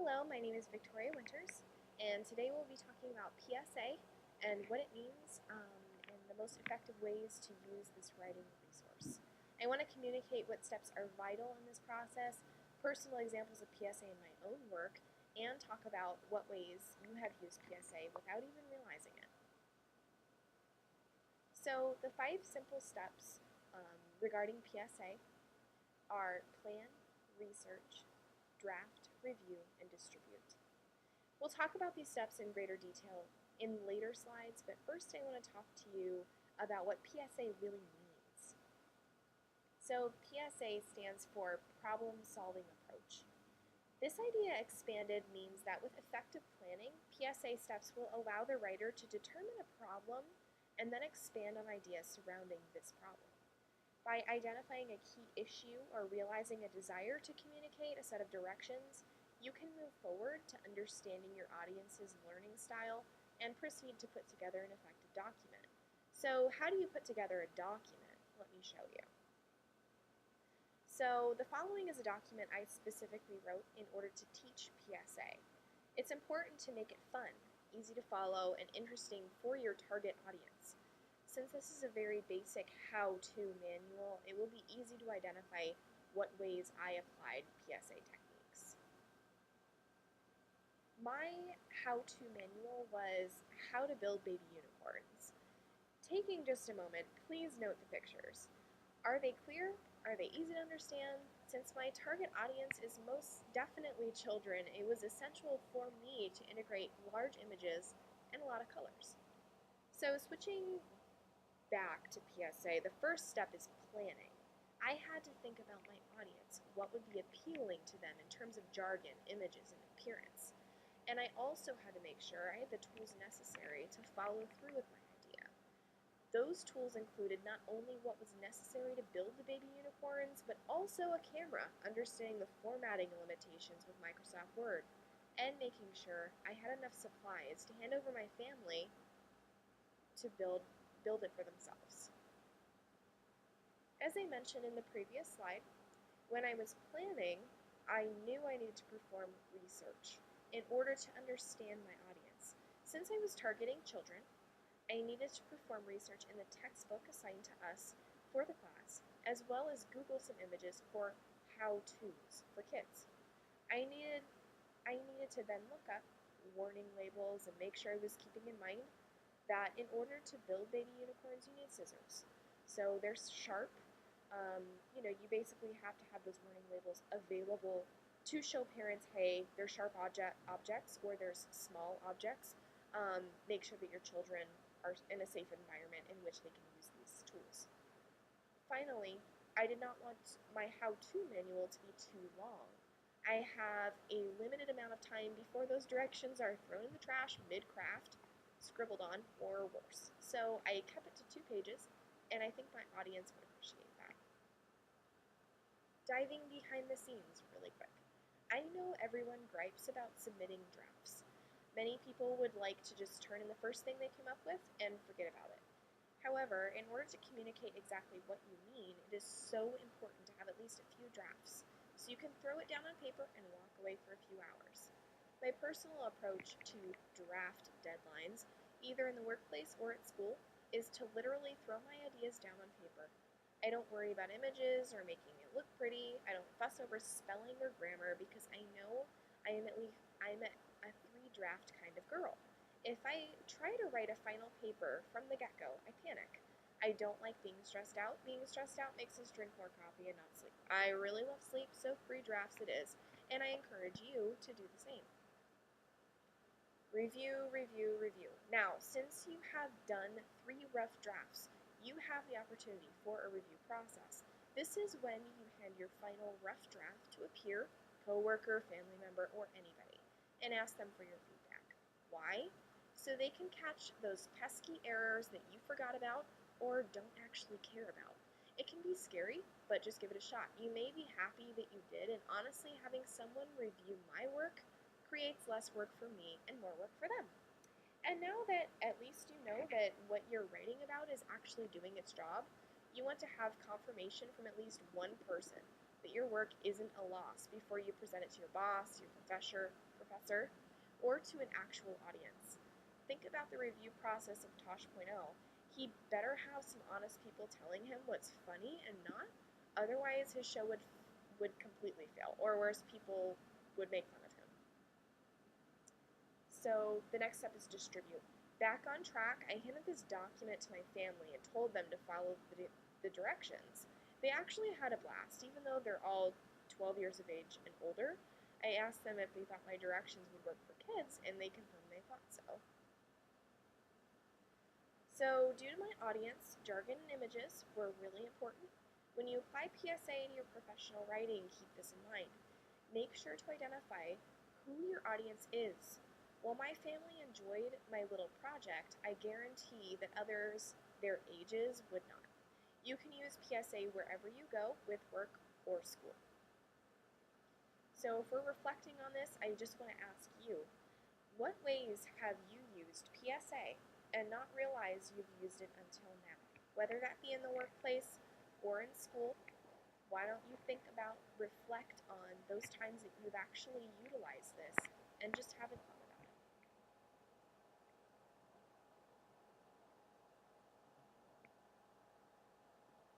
Hello, my name is Victoria Winters, and today we'll be talking about PSA and what it means and the most effective ways to use this writing resource. I want to communicate what steps are vital in this process, personal examples of PSA in my own work, and talk about what ways you have used PSA without even realizing it. So the 5 simple steps regarding PSA are plan, research, draft, review, and distribute. We'll talk about these steps in greater detail in later slides, but first I want to talk to you about what PSA really means. So PSA stands for Problem Solving Approach. This idea expanded means that with effective planning, PSA steps will allow the writer to determine a problem and then expand on ideas surrounding this problem. By identifying a key issue or realizing a desire to communicate a set of directions, you can move forward to understanding your audience's learning style and proceed to put together an effective document. So how do you put together a document? Let me show you. So the following is a document I specifically wrote in order to teach PSA. It's important to make it fun, easy to follow, and interesting for your target audience. Since this is a very basic how-to manual, it will be easy to identify what ways I applied PSA techniques. My how-to manual was how to build baby unicorns. Taking just a moment, please note the pictures. Are they clear? Are they easy to understand? Since my target audience is most definitely children, it was essential for me to integrate large images and a lot of colors. So switching back to PSA, the first step is planning. I had to think about my audience, what would be appealing to them in terms of jargon, images, and appearance. And I also had to make sure I had the tools necessary to follow through with my idea. Those tools included not only what was necessary to build the baby unicorns, but also a camera, understanding the formatting limitations with Microsoft Word, and making sure I had enough supplies to hand over my family to build it for themselves. As I mentioned in the previous slide, when I was planning, I knew I needed to perform research in order to understand my audience. Since I was targeting children, I needed to perform research in the textbook assigned to us for the class, as well as Google some images for how-tos for kids. I needed to then look up warning labels and make sure I was keeping in mind that in order to build baby unicorns, you need scissors. So they're sharp. You basically have to have those warning labels available to show parents, hey, there's sharp objects or there's small objects. Make sure that your children are in a safe environment in which they can use these tools. Finally, I did not want my how-to manual to be too long. I have a limited amount of time before those directions are thrown in the trash mid-craft, scribbled on, or worse. So I kept it to 2 pages, and I think my audience would appreciate that. Diving behind the scenes really quick. I know everyone gripes about submitting drafts. Many people would like to just turn in the first thing they come up with and forget about it. However, in order to communicate exactly what you mean, it is so important to have at least a few drafts, so you can throw it down on paper and walk away for a few hours. My personal approach to draft deadlines, either in the workplace or at school, is to literally throw my ideas down on paper. I don't worry about images or making it look pretty. I don't fuss over spelling or grammar because I know I'm a 3-draft kind of girl. If I try to write a final paper from the get-go, I panic. I don't like being stressed out. Being stressed out makes us drink more coffee and not sleep. I really love sleep, so 3 drafts it is, and I encourage you to do the same. Review, review, review. Now, since you have done 3 rough drafts, you have the opportunity for a review process. This is when you hand your final rough draft to a peer, coworker, family member, or anybody, and ask them for your feedback. Why? So they can catch those pesky errors that you forgot about or don't actually care about. It can be scary, but just give it a shot. You may be happy that you did, and honestly, having someone review my work creates less work for me and more work for them. And now that at least you know that what you're writing about is actually doing its job, you want to have confirmation from at least one person that your work isn't a loss before you present it to your boss, your professor or to an actual audience. Think about the review process of Tosh.0. He better have some honest people telling him what's funny and not, otherwise his show would completely fail, or worse, people would make fun of him. So the next step is distribute. Back on track, I handed this document to my family and told them to follow the directions. They actually had a blast, even though they're all 12 years of age and older. I asked them if they thought my directions would work for kids, and they confirmed they thought so. So, due to my audience, jargon and images were really important. When you apply PSA in your professional writing, keep this in mind. Make sure to identify who your audience is. While my family enjoyed my little project, I guarantee that others, their ages, would not. You can use PSA wherever you go with work or school. So if we're reflecting on this, I just want to ask you, what ways have you used PSA and not realize you've used it until now? Whether that be in the workplace or in school, why don't you think about, reflect on those times that you've actually utilized this and just haven't thought about it?